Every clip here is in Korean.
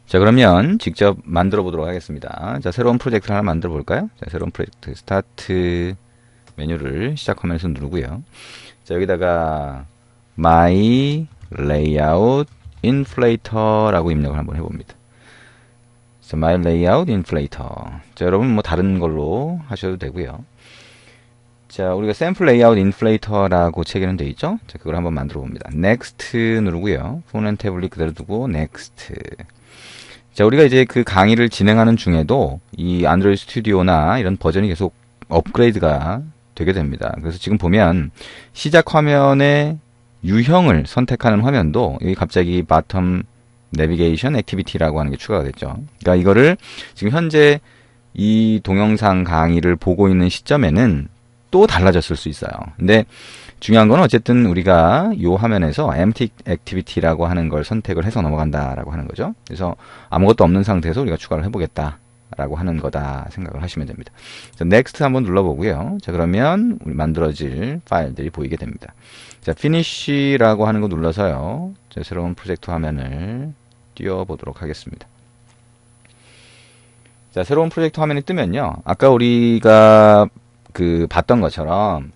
자, 그러면 직접 만들어 보도록 하겠습니다. 자, 새로운 프로젝트를 하나 만들어 볼까요? 자, 새로운 프로젝트 스타트 메뉴를 시작 화면에서 누르고요. 자, 여기다가 My Layout Inflator라고 입력을 한번 해봅니다. 자, My Layout Inflator. 자, 여러분 뭐 다른 걸로 하셔도 되고요. 자, 우리가 샘플 레이아웃 인플레이터라고 체계는 되어 있죠? 자, 그걸 한번 만들어 봅니다. Next 누르고요. 폰 앤 태블릿 그대로 두고 Next. 자, 우리가 이제 그 강의를 진행하는 중에도 이 안드로이드 스튜디오나 이런 버전이 계속 업그레이드가 되게 됩니다. 그래서 지금 보면 시작 화면의 유형을 선택하는 화면도 여기 갑자기 바텀 내비게이션 액티비티라고 하는 게 추가가 됐죠. 그러니까 이거를 지금 현재 이 동영상 강의를 보고 있는 시점에는 또 달라졌을 수 있어요. 근데 중요한 건 어쨌든 우리가 이 화면에서 empty activity라고 하는 걸 선택을 해서 넘어간다라고 하는 거죠. 그래서 아무것도 없는 상태에서 우리가 추가를 해보겠다라고 하는 거다 생각을 하시면 됩니다. 자, next 한번 눌러보고요. 자, 그러면 우리 만들어질 파일들이 보이게 됩니다. 자, finish라고 하는 거 눌러서요. 자, 새로운 프로젝트 화면을 띄워보도록 하겠습니다. 자, 새로운 프로젝트 화면이 뜨면요. 아까 우리가 봤던 것처럼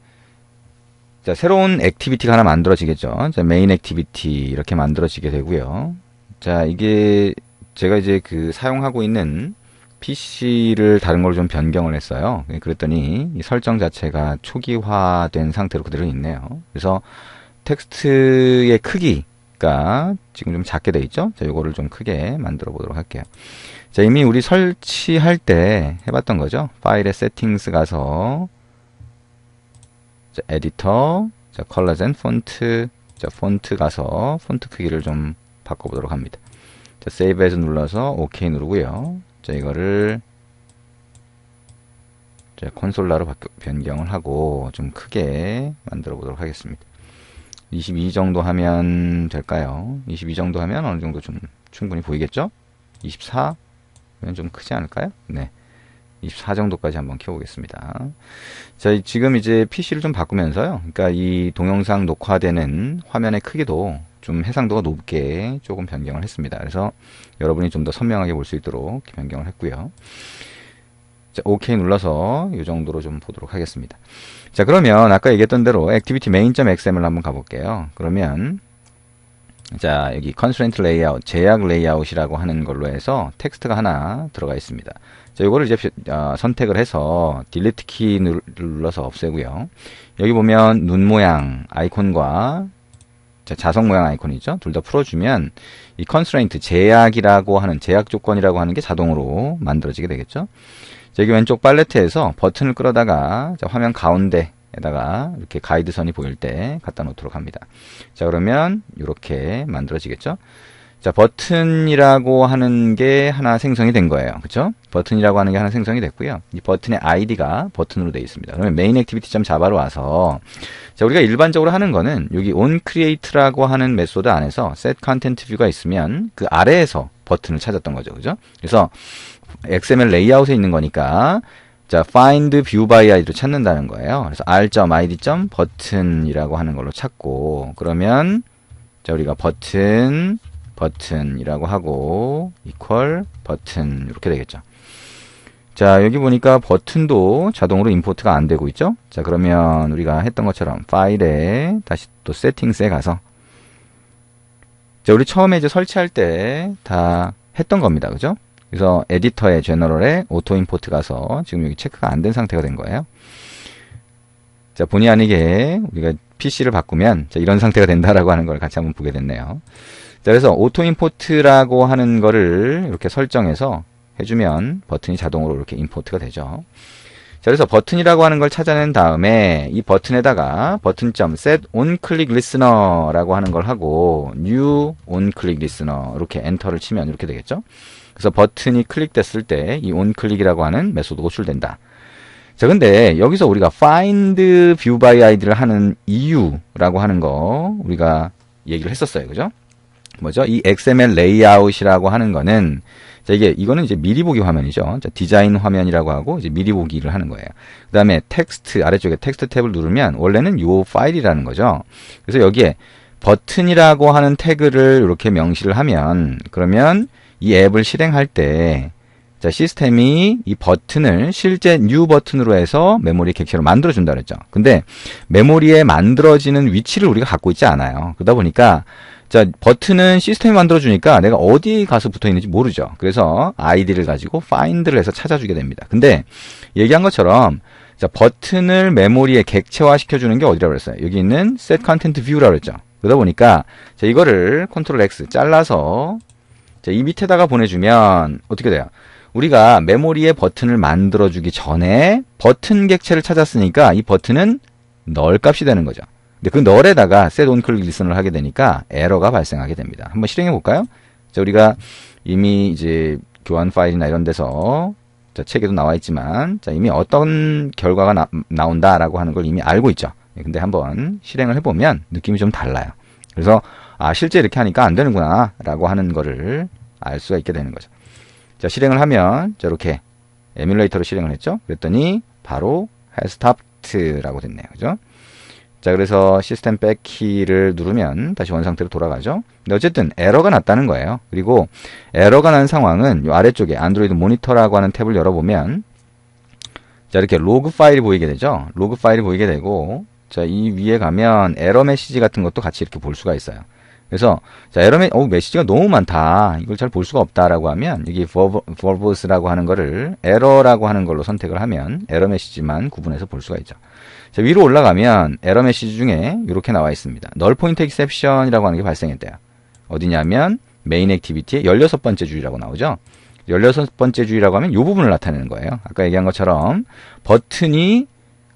자, 새로운 액티비티가 하나 만들어지겠죠. 자, 메인 액티비티 이렇게 만들어지게 되고요. 자, 이게 제가 이제 사용하고 있는 PC를 다른 걸로 좀 변경을 했어요. 그랬더니 이 설정 자체가 초기화된 상태로 그대로 있네요. 그래서 텍스트의 크기가 지금 좀 작게 돼 있죠. 자, 요거를 좀 크게 만들어 보도록 할게요. 자, 이미 우리 설치할 때 해봤던 거죠. 파일의 세팅스 가서 자, 에디터, 자, 컬러즈 앤 폰트, 자, 폰트 가서 폰트 크기를 좀 바꿔보도록 합니다. 자, 세이브 에서 눌러서 OK 누르고요. 자, 이거를 자, 콘솔라로 변경을 하고 좀 크게 만들어 보도록 하겠습니다. 22 정도 하면 될까요? 22 정도 하면 어느 정도 좀 충분히 보이겠죠? 24? 좀 크지 않을까요? 네. 24 정도까지 한번 켜보겠습니다. 자, 지금 이제 PC를 좀 바꾸면서요. 그러니까 이 동영상 녹화되는 화면의 크기도 좀 해상도가 높게 조금 변경을 했습니다. 그래서 여러분이 좀 더 선명하게 볼 수 있도록 변경을 했고요. 자, OK 눌러서 이 정도로 좀 보도록 하겠습니다. 자, 그러면 아까 얘기했던 대로 activity main.xml 한번 가볼게요. 그러면 자, 여기 constraint layout, 제약 레이아웃이라고 하는 걸로 해서 텍스트가 하나 들어가 있습니다. 자, 요거를 이제 선택을 해서 delete 키 눌러서 없애고요. 여기 보면 눈 모양 아이콘과 자, 자석 모양 아이콘이죠. 둘 다 풀어주면 이 constraint, 제약이라고 하는 제약 조건이라고 하는 게 자동으로 만들어지게 되겠죠. 자, 여기 왼쪽 팔레트에서 버튼을 끌어다가 자, 화면 가운데 에다가 이렇게 가이드선이 보일 때 갖다 놓도록 합니다. 자, 그러면 이렇게 만들어지겠죠. 자, 버튼이라고 하는 게 하나 생성이 된 거예요. 그쵸? 버튼이라고 하는 게 하나 생성이 됐고요. 이 버튼의 아이디가 버튼으로 되어 있습니다. 그러면 main activity.java로 와서 자, 우리가 일반적으로 하는 거는 여기 onCreate라고 하는 메소드 안에서 set content view가 있으면 그 아래에서 버튼을 찾았던 거죠. 그죠? 그래서 XML 레이아웃에 있는 거니까 자, find view by id를 찾는다는 거예요. 그래서 r.id.button이라고 하는 걸로 찾고, 그러면, 자, 우리가 버튼이라고 하고, equal 버튼, 이렇게 되겠죠. 자, 여기 보니까 버튼도 자동으로 임포트가 안 되고 있죠? 자, 그러면 우리가 했던 것처럼 파일에 다시 또 세팅스에 가서, 자, 우리 처음에 이제 설치할 때 다 했던 겁니다. 그죠? 그래서 에디터의 제너럴에 오토 임포트 가서 지금 여기 체크가 안 된 상태가 된 거예요. 자, 본의 아니게 우리가 PC를 바꾸면 자, 이런 상태가 된다라고 하는 걸 같이 한번 보게 됐네요. 자, 그래서 오토 임포트라고 하는 거를 이렇게 설정해서 해주면 버튼이 자동으로 이렇게 임포트가 되죠. 자, 그래서 버튼이라고 하는 걸 찾아낸 다음에 이 버튼에다가 버튼.set onClick listener라고 하는 걸 하고 new onClick listener 이렇게 엔터를 치면 이렇게 되겠죠. 그래서 버튼이 클릭됐을 때 이 onClick이라고 하는 메소드가 호출된다. 자, 근데 여기서 우리가 find view by id를 하는 이유라고 하는 거 우리가 얘기를 했었어요. 그죠? 뭐죠? 이 XML 레이아웃이라고 하는 거는 자, 이거는 이제 미리 보기 화면이죠. 자, 디자인 화면이라고 하고 이제 미리 보기를 하는 거예요. 그 다음에 텍스트 아래쪽에 텍스트 탭을 누르면 원래는 요 파일이라는 거죠. 그래서 여기에 버튼이라고 하는 태그를 이렇게 명시를 하면, 그러면 이 앱을 실행할 때, 자, 시스템이 이 버튼을 실제 뉴 버튼으로 해서 메모리 객체로 만들어준다 그랬죠. 근데 메모리에 만들어지는 위치를 우리가 갖고 있지 않아요. 그러다 보니까, 자, 버튼은 시스템이 만들어주니까 내가 어디 가서 붙어 있는지 모르죠. 그래서 아이디를 가지고 find를 해서 찾아주게 됩니다. 근데 얘기한 것처럼, 자, 버튼을 메모리에 객체화 시켜주는 게 어디라고 그랬어요? 여기 있는 set content view라고 그랬죠. 그러다 보니까, 자, 이거를 컨트롤 X 잘라서, 자, 이 밑에다가 보내주면 어떻게 돼요? 우리가 메모리에 버튼을 만들어주기 전에 버튼 객체를 찾았으니까 이 버튼은 null 값이 되는 거죠. 근데 그 null에다가 set on click listen을 하게 되니까 에러가 발생하게 됩니다. 한번 실행해 볼까요? 자, 우리가 이미 이제 교환 파일이나 이런 데서, 자, 책에도 나와 있지만, 자, 이미 어떤 결과가 나온다라고 하는 걸 이미 알고 있죠. 근데 한번 실행을 해보면 느낌이 좀 달라요. 그래서, 아, 실제 이렇게 하니까 안 되는구나, 라고 하는 거를 알 수가 있게 되는 거죠. 자, 실행을 하면, 자, 이렇게 에뮬레이터로 실행을 했죠. 그랬더니, 바로 has stopped라고 됐네요. 그죠? 자, 그래서 시스템 백키를 누르면 다시 원상태로 돌아가죠. 근데 어쨌든 에러가 났다는 거예요. 그리고 에러가 난 상황은 이 아래쪽에 안드로이드 모니터라고 하는 탭을 열어보면, 자, 이렇게 로그 파일이 보이게 되죠. 로그 파일이 보이게 되고, 자, 이 위에 가면 에러 메시지 같은 것도 같이 이렇게 볼 수가 있어요. 그래서, 자, 메시지가 너무 많다. 이걸 잘 볼 수가 없다라고 하면, 여기 verbs라고 하는 거를 에러라고 하는 걸로 선택을 하면 에러 메시지만 구분해서 볼 수가 있죠. 자, 위로 올라가면 에러 메시지 중에 이렇게 나와 있습니다. null point exception이라고 하는 게 발생했대요. 어디냐면 메인 액티비티의 16번째 주의라고 나오죠. 16번째 주의라고 하면 이 부분을 나타내는 거예요. 아까 얘기한 것처럼 버튼이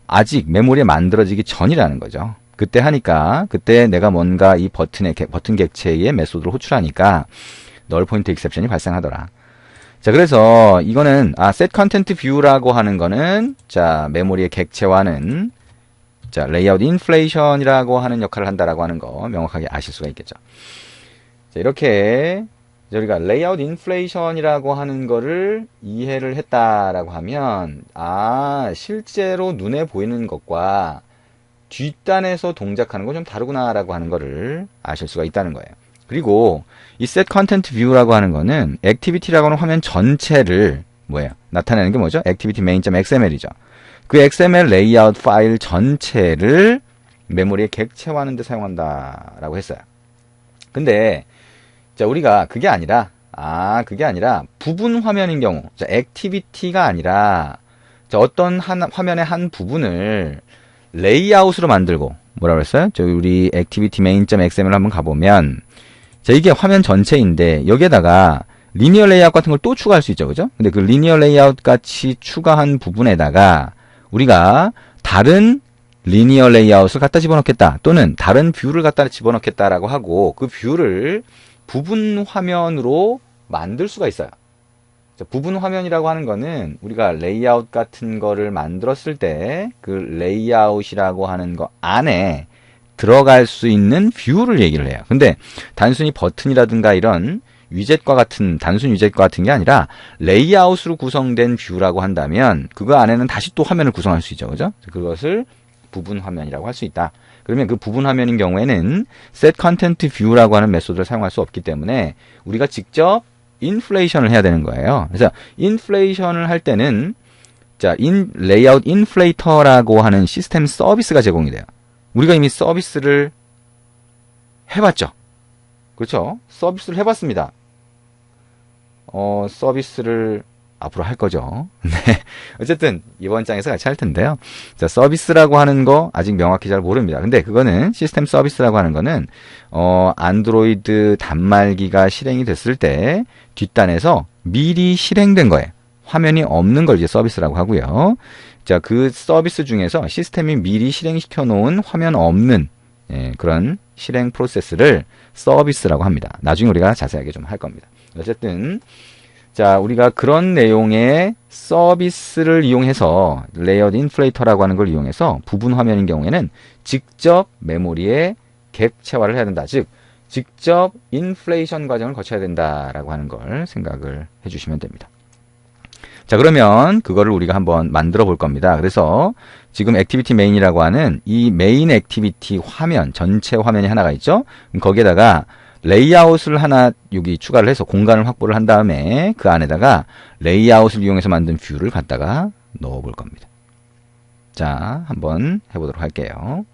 아직 메모리에 만들어지기 전이라는 거죠. 그때 하니까, 그때 내가 뭔가 이 버튼 객체의 메소드를 호출하니까 null point exception이 발생하더라. 자, 그래서 이거는, set content view라고 하는 거는, 자, 메모리의 객체화는, 자, layout inflation이라고 하는 역할을 한다라고 하는 거 명확하게 아실 수가 있겠죠. 자, 이렇게 우리가 layout inflation이라고 하는 거를 이해를 했다라고 하면, 아, 실제로 눈에 보이는 것과 뒷단에서 동작하는 건 좀 다르구나라고 하는 거를 아실 수가 있다는 거예요. 그리고 이 set content view라고 하는 거는 activity라고 하는 화면 전체를 나타내는 게 뭐죠? activity main.xml이죠. 그 XML 레이아웃 파일 전체를 메모리에 객체화하는 데 사용한다라고 했어요. 근데 자, 우리가 그게 아니라 부분 화면인 경우, 자, 액티비티가 아니라, 자, 어떤 화면의 한 부분을 레이아웃으로 만들고, 뭐라고 했어요? 저 우리 activity main.xml 한번 가보면, 자, 이게 화면 전체인데, 여기에다가 리니어 레이아웃 같은 걸 또 추가할 수 있죠. 그죠? 근데 그 리니어 레이아웃 같이 추가한 부분에다가, 우리가 다른 리니어 레이아웃을 갖다 집어넣겠다, 또는 다른 뷰를 갖다 집어넣겠다라고 하고, 그 뷰를 부분 화면으로 만들 수가 있어요. 자, 부분 화면이라고 하는 거는 우리가 레이아웃 같은 거를 만들었을 때 그 레이아웃이라고 하는 거 안에 들어갈 수 있는 뷰를 얘기를 해요. 근데 단순히 버튼이라든가 이런 위젯과 같은, 단순 위젯과 같은 게 아니라 레이아웃으로 구성된 뷰라고 한다면 그거 안에는 다시 또 화면을 구성할 수 있죠. 그죠? 그것을 부분 화면이라고 할 수 있다. 그러면 그 부분 화면인 경우에는 set content view라고 하는 메소드를 사용할 수 없기 때문에 우리가 직접 인플레이션을 해야 되는 거예요. 그래서 인플레이션을 할 때는, 자, layout inflator라고 하는 시스템 서비스가 제공이 돼요. 우리가 이미 서비스를 해봤죠. 그렇죠? 서비스를 해봤습니다. 서비스를 앞으로 할 거죠. 네. 어쨌든 이번 장에서 같이 할 텐데요. 자, 서비스라고 하는 거 아직 명확히 잘 모릅니다. 근데 그거는 시스템 서비스라고 하는 거는 안드로이드 단말기가 실행이 됐을 때 뒷단에서 미리 실행된 거예요. 화면이 없는 걸 이제 서비스라고 하고요. 자, 그 서비스 중에서 시스템이 미리 실행시켜 놓은 화면 없는 그런 실행 프로세스를 서비스라고 합니다. 나중에 우리가 자세하게 좀 할 겁니다. 어쨌든 자, 우리가 그런 내용의 서비스를 이용해서 레이아웃 인플레이터라고 하는 걸 이용해서 부분 화면인 경우에는 직접 메모리에 객체화를 해야 된다. 즉, 직접 인플레이션 과정을 거쳐야 된다라고 하는 걸 생각을 해주시면 됩니다. 자, 그러면 그거를 우리가 한번 만들어 볼 겁니다. 그래서 지금 액티비티 메인이라고 하는 이 메인 액티비티 화면, 전체 화면이 하나가 있죠? 그럼 거기에다가 레이아웃을 하나 여기 추가를 해서 공간을 확보를 한 다음에 그 안에다가 레이아웃을 이용해서 만든 뷰를 갖다가 넣어 볼 겁니다. 자, 한번 해보도록 할게요.